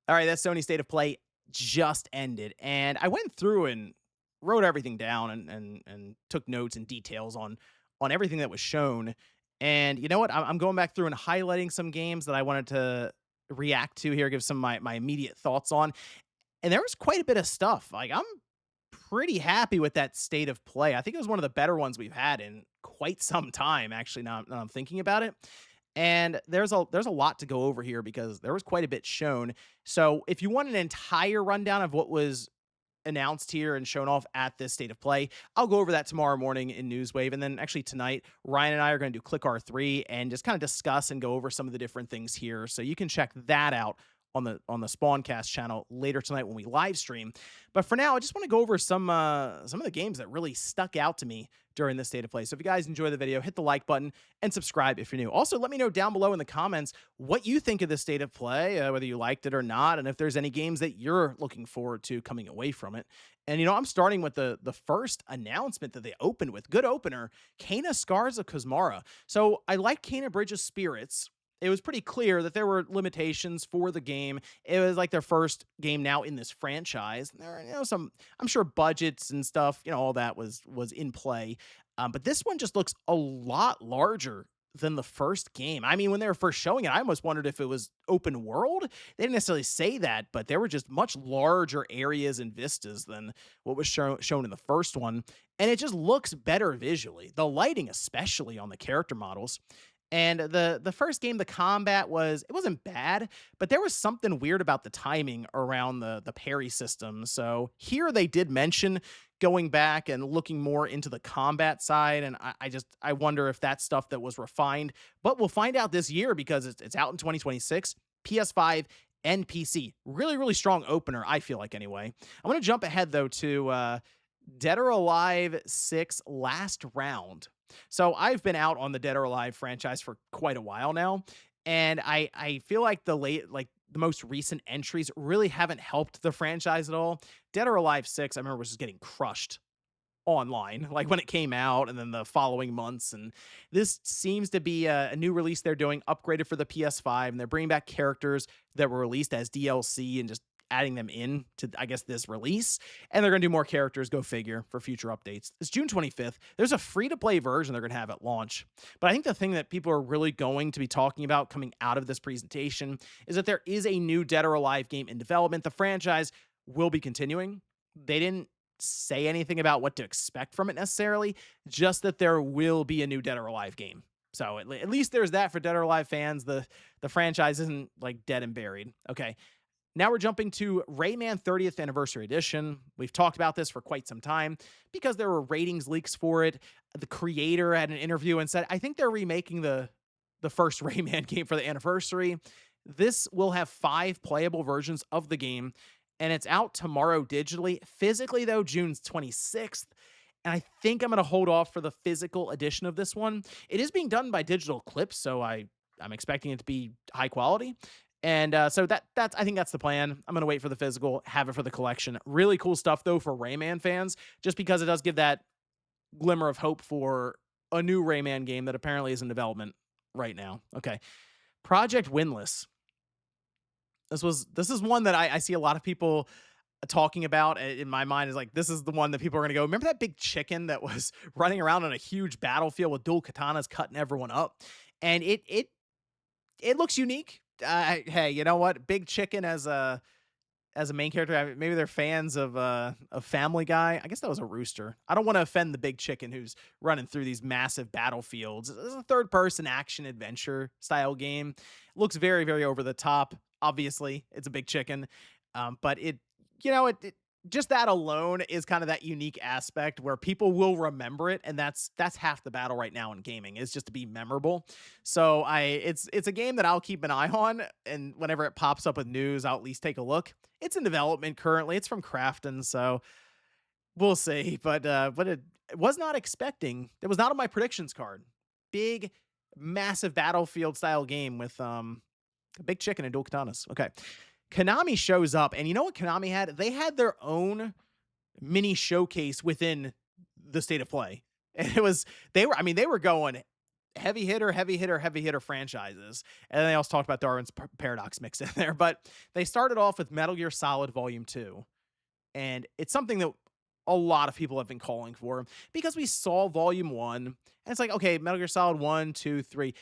All right, that Sony State of Play just ended, and I went through and wrote everything down and took notes and details on everything that was shown. And you know what? I'm going back through and highlighting some games that I wanted to react to here, give some of my immediate thoughts on. And there was quite a bit of stuff. Like I'm pretty happy with that State of Play. I think it was one of the better ones we've had in quite some time. Actually, now I'm thinking about it. And there's a lot to go over here because there was quite a bit shown. So if you want an entire rundown of what was announced here and shown off at this State of Play, I'll go over that tomorrow morning in Newswave. And then actually tonight, Ryan and I are going to do Click R3 and just kind of discuss and go over some of the different things here. So you can check that out on the Spawncast channel later tonight when we live stream. But for now, I just want to go over some of the games that really stuck out to me during this State of Play. So if you guys enjoy the video, hit the like button and subscribe if you're new. Also, let me know down below in the comments what you think of the State of Play, whether you liked it or not, and if there's any games that you're looking forward to coming away from it. And I'm starting with the first announcement that they opened with. Good opener, Kena Scars of Kuzmara. So I like Kena Bridge of Spirits. It was pretty clear that there were limitations for the game. It was like their first game now in this franchise. There were, some, I'm sure budgets and stuff, all that was in play. But this one just looks a lot larger than the first game. I mean, when they were first showing it, I almost wondered if it was open world. They didn't necessarily say that, but there were just much larger areas and vistas than what was shown in the first one. And it just looks better visually. The lighting, especially on the character models. And the first game, the combat it wasn't bad, but there was something weird about the timing around the parry system. So here they did mention going back and looking more into the combat side, and I wonder if that's stuff that was refined. But we'll find out this year because it's out in 2026, PS5 and PC. Really, really strong opener, I feel like anyway. I'm gonna jump ahead though to Dead or Alive 6 Last Round. So I've been out on the Dead or Alive franchise for quite a while now, and I feel like the most recent entries really haven't helped the franchise at all. Dead or Alive 6, I remember, was just getting crushed online, like when it came out and then the following months. And this seems to be a new release they're doing, upgraded for the PS5, and they're bringing back characters that were released as DLC and just adding them in to, I guess, this release. And they're going to do more characters, go figure, for future updates. It's June 25th. There's a free-to-play version they're going to have at launch. But I think the thing that people are really going to be talking about coming out of this presentation is that there is a new Dead or Alive game in development. The franchise will be continuing. They didn't say anything about what to expect from it necessarily, just that there will be a new Dead or Alive game. So at least there's that for Dead or Alive fans. The franchise isn't like dead and buried. Okay. Now we're jumping to Rayman 30th Anniversary Edition. We've talked about this for quite some time because there were ratings leaks for it. The creator had an interview and said, I think they're remaking the first Rayman game for the anniversary. This will have 5 playable versions of the game, and it's out tomorrow digitally. Physically, though, June 26th. And I think I'm going to hold off for the physical edition of this one. It is being done by Digital Clips, so I'm expecting it to be high quality. And so I think that's the plan. I'm going to wait for the physical, have it for the collection. Really cool stuff, though, for Rayman fans, just because it does give that glimmer of hope for a new Rayman game that apparently is in development right now. Okay. Project Windless. This is one that I see a lot of people talking about in my mind. Is like, this is the one that people are going to go, remember that big chicken that was running around on a huge battlefield with dual katanas cutting everyone up? And it looks unique. Hey, you know what? Big Chicken as a main character. Maybe they're fans of Family Guy. I guess that was a rooster. I don't want to offend the Big Chicken who's running through these massive battlefields. It's a third-person action adventure style game. Looks very, very over the top. Obviously, it's a big chicken, but it just that alone is kind of that unique aspect where people will remember it, and that's half the battle right now in gaming, is just to be memorable. So it's a game that I'll keep an eye on, and whenever it pops up with news, I'll at least take a look. It's in development currently. It's from Crafton, so we'll see. But it was not expecting. It was not on my predictions card. Big, massive battlefield style game with a big chicken and dual katanas. Okay. Konami shows up, and you know what Konami had? They had their own mini showcase within the State of Play. And they were going heavy hitter, heavy hitter, heavy hitter franchises. And then they also talked about Darwin's Paradox mixed in there. But they started off with Metal Gear Solid Volume 2. And it's something that a lot of people have been calling for because we saw Volume 1. And it's like, okay, Metal Gear Solid 1, 2, 3.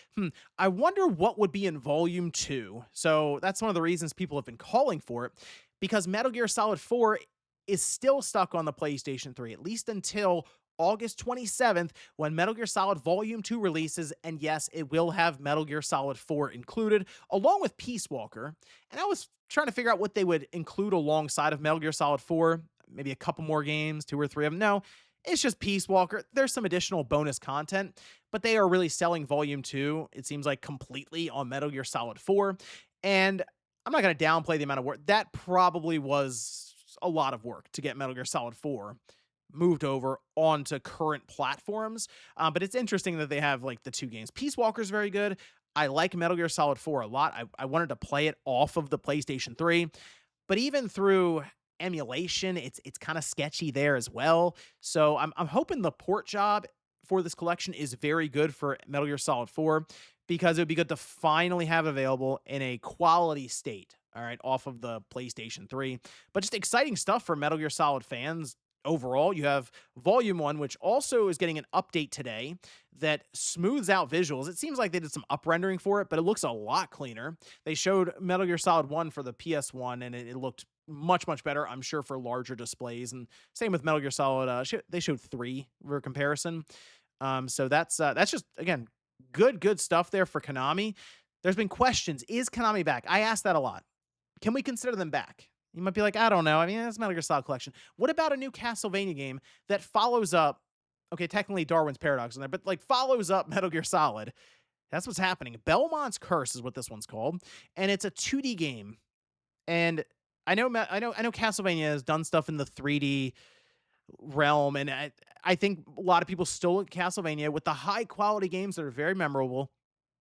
I wonder what would be in Volume 2. So that's one of the reasons people have been calling for it, because Metal Gear Solid 4 is still stuck on the PlayStation 3, at least until August 27th, when Metal Gear Solid Volume 2 releases, and yes, it will have Metal Gear Solid 4 included, along with Peace Walker. And I was trying to figure out what they would include alongside of Metal Gear Solid 4, maybe a couple more games, 2 or 3 of them. No, it's just Peace Walker. There's some additional bonus content, but they are really selling Volume 2, it seems like, completely on Metal Gear Solid 4. And I'm not going to downplay the amount of work. That probably was a lot of work to get Metal Gear Solid 4 moved over onto current platforms. But it's interesting that they have like the 2 games. Peace Walker is very good. I like Metal Gear Solid 4 a lot. I wanted to play it off of the PlayStation 3, but even through emulation, it's kind of sketchy there as well. So I'm hoping the port job for this collection is very good for Metal Gear Solid 4, because it would be good to finally have available in a quality state, all right, off of the PlayStation 3. But just exciting stuff for Metal Gear Solid fans. Overall, you have Volume 1, which also is getting an update today that smooths out visuals. It seems like they did some up-rendering for it, but it looks a lot cleaner. They showed Metal Gear Solid 1 for the PS1, and it looked much, much better, I'm sure, for larger displays. And same with Metal Gear Solid. They showed 3 for comparison. So that's just, again, good stuff there for Konami. There's been questions. Is Konami back? I ask that a lot. Can we consider them back? You might be like, I don't know. I mean, it's Metal Gear Solid Collection. What about a new Castlevania game that follows up? Okay, technically Darwin's Paradox in there, but like follows up Metal Gear Solid. That's what's happening. Belmont's Curse is what this one's called, and it's a 2D game. And I know Castlevania has done stuff in the 3D realm, and I think a lot of people still look at Castlevania with the high quality games that are very memorable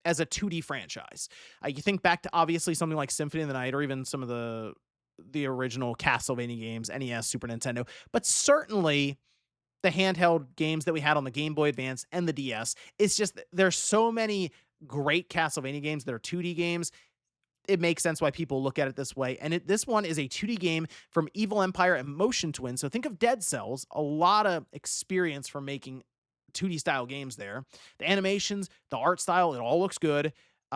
as a 2D franchise. You think back to obviously something like Symphony of the Night, or even some of the original Castlevania games, NES, Super Nintendo, but certainly the handheld games that we had on the Game Boy Advance and the DS. It's just, there's so many great Castlevania games that are 2D games. It makes sense why people look at it this way. And this one is a 2D game from Evil Empire and Motion Twin. So think of Dead Cells, a lot of experience from making 2D style games there. The animations, the art style, it all looks good.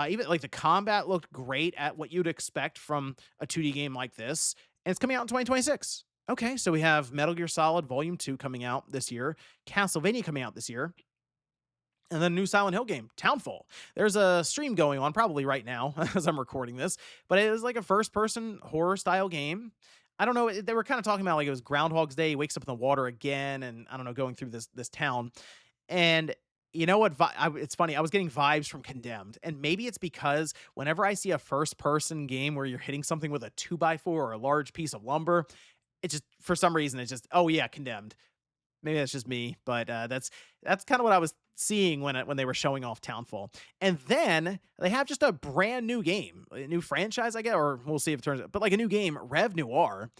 Even like the combat looked great at what you'd expect from a 2D game like this. And it's coming out in 2026. Okay, so we have Metal Gear Solid Volume 2 coming out this year, Castlevania coming out this year, and then a new Silent Hill game, Townfall. There's a stream going on probably right now as I'm recording this, but it is like a first-person horror-style game. I don't know, they were kind of talking about like it was Groundhog's Day, he wakes up in the water again, and I don't know, going through this town. And you know what? It's funny. I was getting vibes from Condemned, and maybe it's because whenever I see a first-person game where you're hitting something with a 2x4 or a large piece of lumber, it just, for some reason, it's just, oh yeah, Condemned. Maybe that's just me, but that's kind of what I was seeing when they were showing off Townfall. And then they have just a brand new game, a new franchise, I guess, or we'll see if it turns out, but like a new game, Rev Noir.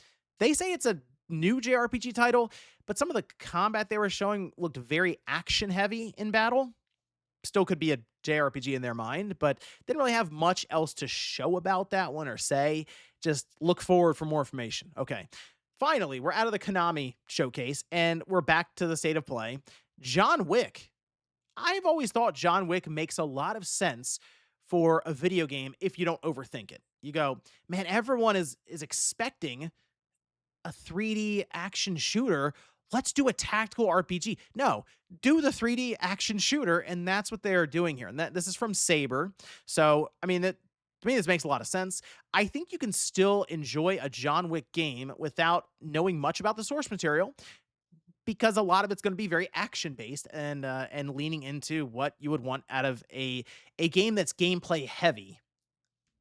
They say it's a new JRPG title, but some of the combat they were showing looked very action heavy in battle. Still could be a JRPG in their mind, but didn't really have much else to show about that one or say. Just look forward for more information. Okay. Finally, we're out of the Konami showcase and we're back to the state of play. John Wick. I've always thought John Wick makes a lot of sense for a video game if you don't overthink it. You go, man, everyone is expecting a 3D action shooter. Let's do a tactical RPG. No, do the 3D action shooter, and that's what they're doing here. And this is from Saber. So, I mean, to me, this makes a lot of sense. I think you can still enjoy a John Wick game without knowing much about the source material, because a lot of it's going to be very action-based and leaning into what you would want out of a game that's gameplay heavy.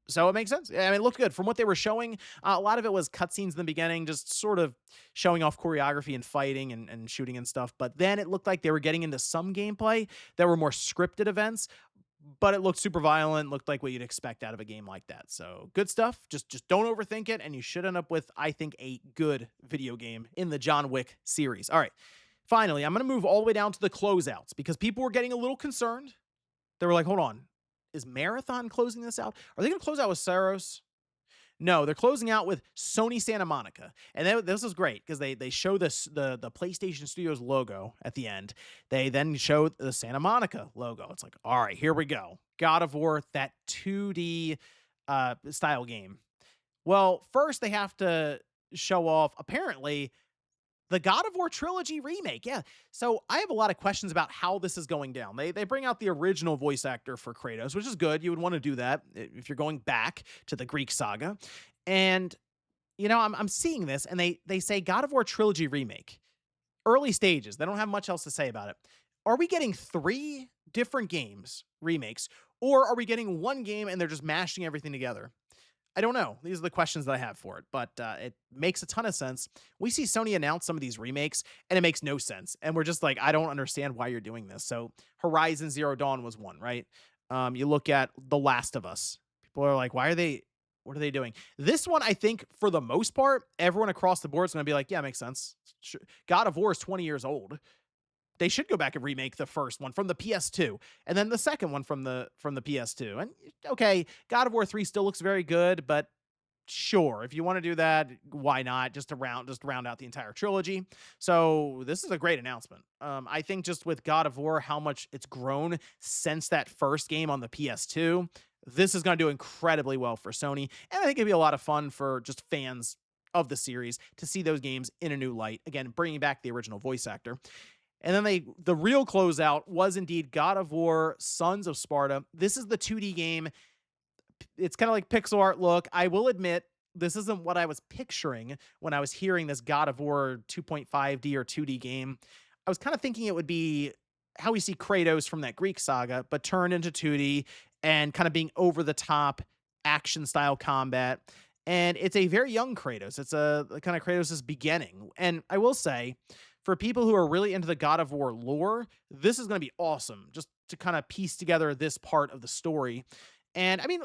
So it makes sense. I mean, it looked good. From what they were showing, a lot of it was cutscenes in the beginning, just sort of showing off choreography and fighting and shooting and stuff. But then it looked like they were getting into some gameplay that were more scripted events, but it looked super violent, looked like what you'd expect out of a game like that. So good stuff. Just don't overthink it, and you should end up with, I think, a good video game in the John Wick series. All right. Finally, I'm going to move all the way down to the closeouts because people were getting a little concerned They were like, "Hold on, is Marathon closing this out? Are they gonna close out with Saros?" No, they're closing out with Sony Santa Monica, and this is great because they show this the PlayStation Studios logo at the end. They then show the Santa Monica logo. It's like, all right, here we go. God of War, that 2D style game. Well, first they have to show off apparently the God of War trilogy remake. Yeah. So I have a lot of questions about how this is going down. They bring out the original voice actor for Kratos, which is good. You would want to do that if you're going back to the Greek saga. And I'm seeing this and they say God of War trilogy remake. Early stages. They don't have much else to say about it. Are we getting 3 different games remakes, or are we getting one game and they're just mashing everything together? I don't know. These are the questions that I have for it, but it makes a ton of sense. We see Sony announce some of these remakes, and it makes no sense. And we're just like, I don't understand why you're doing this. So Horizon Zero Dawn was one, right? You look at The Last of Us. People are like, why are they? What are they doing? This one, I think, for the most part, everyone across the board is going to be like, yeah, makes sense. God of War is 20 years old. They should go back and remake the first one from the PS2 and then the second one from the PS2. And okay, God of War 3 still looks very good, but sure, if you want to do that, why not? Just to round out the entire trilogy. So this is a great announcement. I think just with God of War, how much it's grown since that first game on the PS2, this is going to do incredibly well for Sony, and I think it'd be a lot of fun for just fans of the series to see those games in a new light. Again, bringing back the original voice actor. And then the real closeout was indeed God of War Sons of Sparta. This is the 2D game. It's kind of like pixel art look. I will admit, this isn't what I was picturing when I was hearing this God of War 2.5D or 2D game. I was kind of thinking it would be how we see Kratos from that Greek saga, but turned into 2D and kind of being over the top action style combat. And it's a very young Kratos. It's a kind of Kratos' beginning. And I will say, for people who are really into the God of War lore, this is going to be awesome just to kind of piece together this part of the story. And I mean,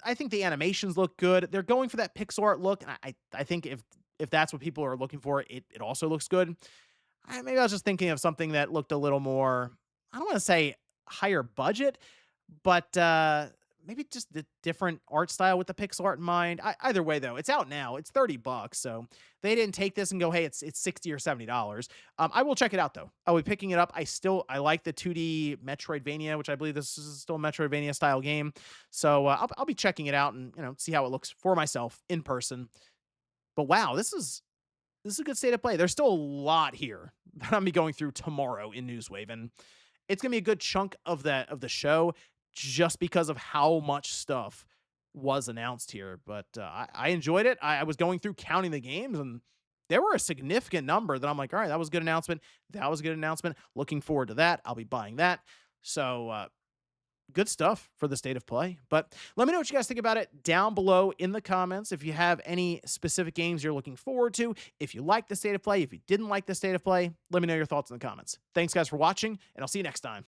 I think the animations look good. They're going for that pixel art look, and I think if that's what people are looking for, it also looks good. Maybe I was just thinking of something that looked a little more, I don't want to say higher budget, but maybe just the different art style with the pixel art in mind. Either way, though, it's out now. It's $30, so they didn't take this and go, hey, it's $60 or $70. I will check it out though. I'll be picking it up. I like the 2D Metroidvania, which I believe this is still a Metroidvania style game. So I'll be checking it out and see how it looks for myself in person. But wow, this is a good state of play. There's still a lot here that I'm be going through tomorrow in Newswave, and it's gonna be a good chunk of the show just because of how much stuff was announced here. But I enjoyed it. I was going through counting the games, and there were a significant number that I'm like, all right, that was a good announcement. That was a good announcement. Looking forward to that. I'll be buying that. So good stuff for the state of play. But let me know what you guys think about it down below in the comments. If you have any specific games you're looking forward to, if you like the state of play, if you didn't like the state of play, let me know your thoughts in the comments. Thanks guys for watching, and I'll see you next time.